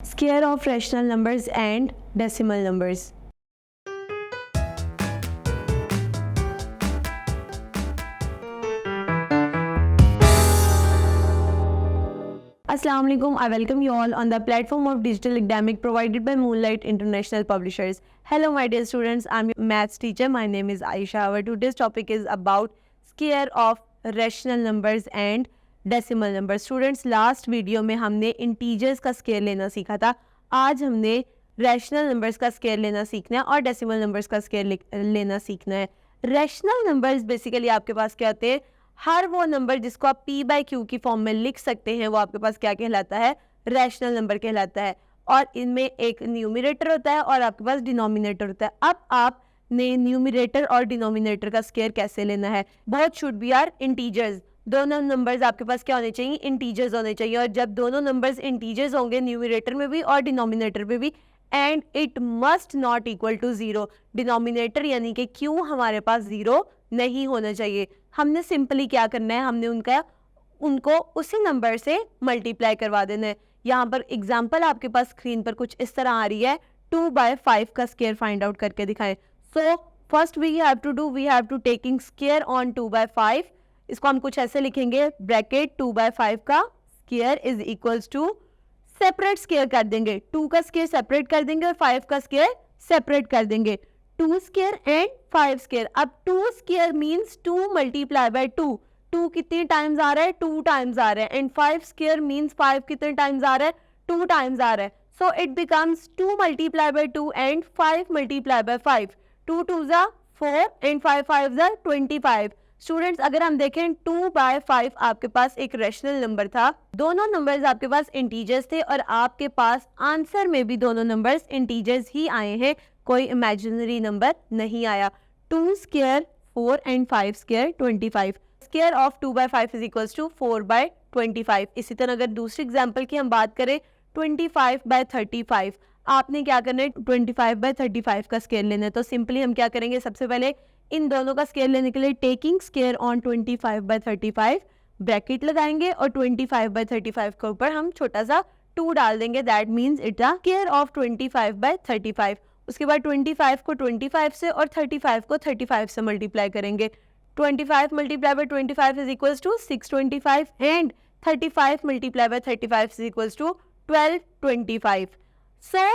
Square of rational numbers and decimal numbers. Assalamu alaikum. I welcome you all on the platform of digital academic provided by Moonlight International Publishers. Hello my dear students, I'm your maths teacher. My name is Aisha. Our today's topic is about square of rational numbers and decimal number. Students, last video में हमने integers का square लेना सीखा था. आज हमने rational numbers का square लेना सीखना है और डेसिमल नंबर्स का स्केयर लेना सीखना है. रैशनल नंबर्स बेसिकली आपके पास क्या होते हैं? हर वो नंबर जिसको आप p बाई क्यू की फॉर्म में लिख सकते हैं वो आपके पास क्या कहलाता है? रैशनल नंबर कहलाता है. और इनमें एक न्यूमरेटर होता है और आपके पास डिनोमिनेटर होता है. अब आपने न्यूमरेटर और डिनोमिनेटर का स्केयर कैसे लेना है? Both should be are integers. दोनों नंबर्स आपके पास क्या होने चाहिए? इंटीजर्स होने चाहिए. और जब दोनों नंबर्स इंटीजर्स होंगे न्यूमरेटर में भी और डिनोमिनेटर में भी, and it must not equal to zero. Denominator यानी कि क्यू हमारे पास जीरो नहीं होना चाहिए. हमने सिंपली क्या करना है? हमने उनको उसी नंबर से मल्टीप्लाई करवा देना है. यहाँ पर एग्जाम्पल आपके पास स्क्रीन पर कुछ इस तरह आ रही है. 2/5 का स्केयर फाइंड आउट करके दिखाएं. So first we have to taking square on 2/5. इसको हम कुछ ऐसे लिखेंगे, ब्रैकेट 2/5 का square is equals to, separate square कर देंगे. 2 का स्केयर सेपरेट कर देंगे और 5 का स्केयर सेपरेट कर देंगे. 2 स्केयर एंड 5 स्केयर. अब 2 स्केयर मीन्स 2 मल्टीप्लाई बाय 2. 2 कितने टाइम्स आ रहा है? 2 टाइम्स आ रहा है. एंड 5 स्केयर मीन्स 5 कितने टाइम्स आ रहा है? 2 टाइम्स आ रहा है. So it becomes 2 multiply by 2 and 5 multiply by 5. 2 2 जा 4 एंड 5 5 जा 25. स्टूडेंट्स, अगर हम देखें 2/5 आपके पास एक रैशनल नंबर था. दोनों नंबर्स आपके पास इंटीजर्स थे और आपके पास आंसर में भी दोनों नंबर्स इंटीजर्स ही आए हैं, कोई इमेजिनरी नंबर नहीं आया. 2 square 4 and 5 square 25. Square of 2/5 is equals to 4/25. इसी तरह अगर दूसरी एग्जाम्पल की हम बात करें 25/35, आपने क्या करना है? 25/35 का स्केयर लेना है. तो सिंपली हम क्या करेंगे? सबसे पहले इन दोनों का स्केयर लेने के लिए टेकिंग स्केयर ऑन 25/35 ब्रैकेट लगाएंगे और 25/35 के ऊपर हम छोटा सा 2 डाल देंगे. That means it a square of 25/35. उसके बाद 25 को 25 से और 35 को 35 से मल्टीप्लाई करेंगे. 25 multiply by 25 is equals to 625 and 35 multiply by 35 is equals to 1225. So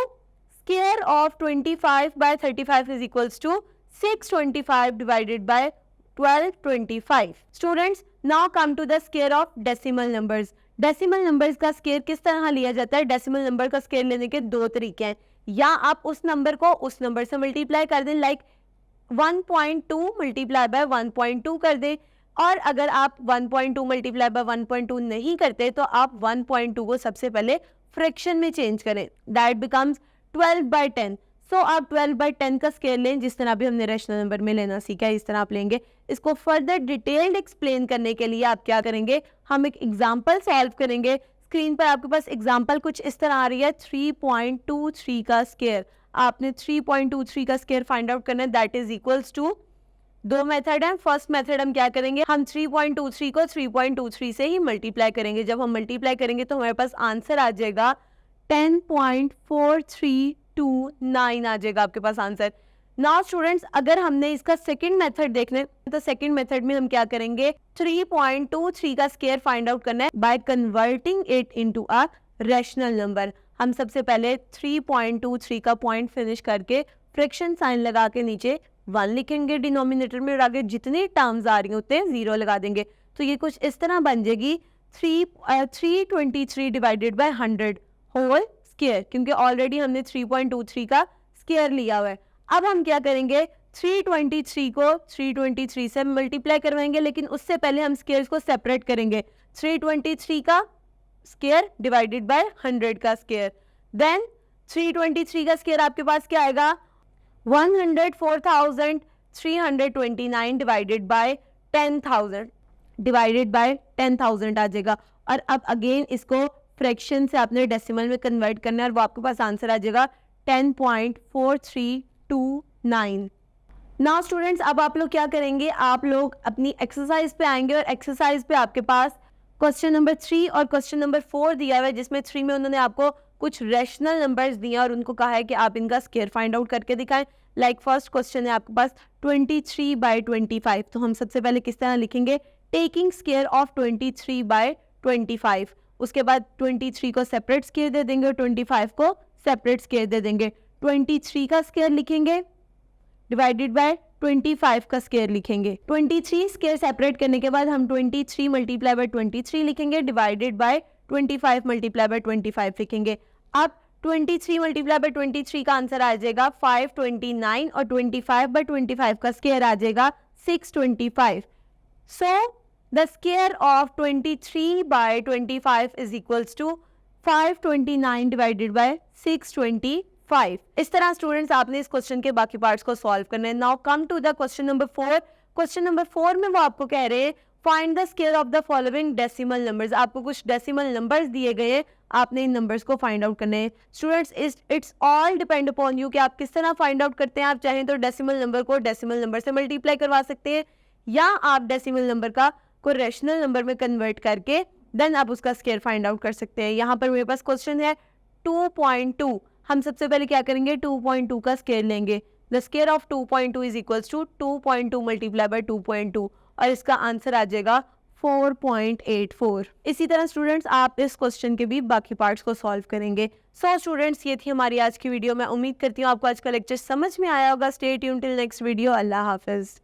square of 25/35 is equals to 625 divided by 1225. Students, now come to the square of decimal numbers. Decimal numbers का square किस तरह लिया जाता है? Decimal number का square लेने के दो तरीके हैं. या आप उस नंबर को उस नंबर से मल्टीप्लाई कर दें, लाइक 1.2 मल्टीप्लाई बाय 1.2 कर दें. और अगर आप 1.2 मल्टीप्लाई बाय 1.2 नहीं करते तो आप 1.2 को सबसे पहले फ्रैक्शन में चेंज करें. That becomes 12/10. सो आप 12/10 का स्केयर लें, जिस तरह भी हमने रैशनल नंबर में लेना सीखा है इस तरह आप लेंगे. इसको फर्दर डिटेल्ड एक्सप्लेन करने के लिए आप क्या करेंगे? हम एक एग्जांपल सॉल्व करेंगे. स्क्रीन पर आपके पास एग्जांपल कुछ इस तरह आ रही है. 3.23 का स्केयर. आपने 3.23 का स्केयर फाइंड आउट करना है. दैट इज इक्वल्स टू, दो मेथड हैं. फर्स्ट मेथड हम क्या करेंगे? हम 3.23 को 3.23 से ही मल्टीप्लाई करेंगे. जब हम मल्टीप्लाई करेंगे तो हमारे पास आंसर आ जाएगा 10.4329 आ जाएगा आपके पास आंसर. नाउ स्टूडेंट्स, अगर हमने इसका सेकंड मेथड देखना है तो सेकंड मेथड में हम क्या करेंगे? 3.23 का स्केयर फाइंड आउट करना है by converting it into a rational number. हम सबसे पहले 3.23 का पॉइंट फिनिश करके फ्रैक्शन साइन लगा के नीचे 1 लिखेंगे डिनोमिनेटर में, और आगे जितनी टर्म्स आ रही होते हैं 0 लगा देंगे. तो ये कुछ इस तरह बन जाएगी 323 डिवाइडेड बाय 100 होल स्केयर, क्योंकि ऑलरेडी हमने 3.23 का स्केयर लिया हुआ है. अब हम क्या करेंगे? 323 को 323 से मल्टीप्लाई करवाएंगे, लेकिन उससे पहले हम स्केयर्स को सेपरेट करेंगे. 323 का स्केयर डिवाइडेड बाय 100 का स्केयर. देन 323 का स्केयर आपके पास क्या आएगा? 104,329 डिवाइडेड बाय 10,000 डिवाइडेड बाय 10,000 आ जाएगा. और अब अगेन इसको फ्रैक्शन से आपने डेसिमल में कन्वर्ट करना है और वो आपके पास आंसर आ जाएगा 10.4329. नाउ स्टूडेंट्स, अब आप लोग क्या करेंगे? आप लोग अपनी एक्सरसाइज पे आएंगे और एक्सरसाइज पे आपके पास क्वेश्चन नंबर 3 और क्वेश्चन नंबर 4 दिया हुआ है, जिसमें 3 में उन्होंने आपको कुछ रैशनल नंबर्स दिए और उनको कहा है कि आप इनका स्क्वायर फाइंड आउट करके दिखाएं। लाइक फर्स्ट क्वेश्चन है आपके पास 23/25, तो हम सबसे पहले किस तरह लिखेंगे, टेकिंग स्क्वायर ऑफ 23/25। उसके बाद 23 को सेपरेट स्क्वायर दे देंगे और 25 को सेपरेट स्क्वायर दे देंगे। 23 का स्क्वायर लिखेंगे डिवाइडेड बाय 25 का स्क्वायर लिखेंगे। 23 स्क्वायर सेपरेट करने के बाद हम 23 मल्टीप्लाई बाय 23 लिखेंगे डिवाइडेड बाय 25 मल्टीप्लाई बाय 25 लिखेंगे। अब 23 मल्टीप्लाई बाय 23 का आंसर आ जाएगा 529 और 25 बाय 25 का स्क्वायर आ जाएगा 625। So the square of 23/25 is equals to 529 divided by 625। इस तरह स्टूडेंट्स आपने इस क्वेश्चन के बाकी पार्ट्स को सॉल्व करना है। Now come to the question number 4। Question number 4 में वो आपको कह रहे हैं find the square of the following decimal numbers. आपको कुछ डेसिमल नंबर्स दिए गए हैं, आपने इन नंबर्स को फाइंड आउट करने हैं। Students it's all depend upon you कि आप किस तरह फाइंड आउट करते हैं। आप चाहें तो डेसिमल नंबर को डेसिमल नंबर से मल्टीप्लाई करवा सकते हैं, या आप डेसिमल नंबर को रैशनल नंबर में कन्वर्ट करके देन आप उसका स्क्वायर फाइंड आउट कर सकते हैं। यहाँ पर मेरे पास क्वेश्चन है 2.2। हम सबसे पहले क्या करेंगे, 2.2 का स्क्वायर लेंगे। The square of 2.2 is equals to 2.2 multiply by 2.2 और इसका आंसर आ जाएगा 4.84। इसी तरह स्टूडेंट्स आप इस क्वेश्चन के भी बाकी पार्ट्स को सॉल्व करेंगे। सो स्टूडेंट्स ये थी हमारी आज की वीडियो। मैं उम्मीद करती हूँ आपको आज का लेक्चर समझ में आया होगा। Stay tuned till next video. अल्लाह हाफिज।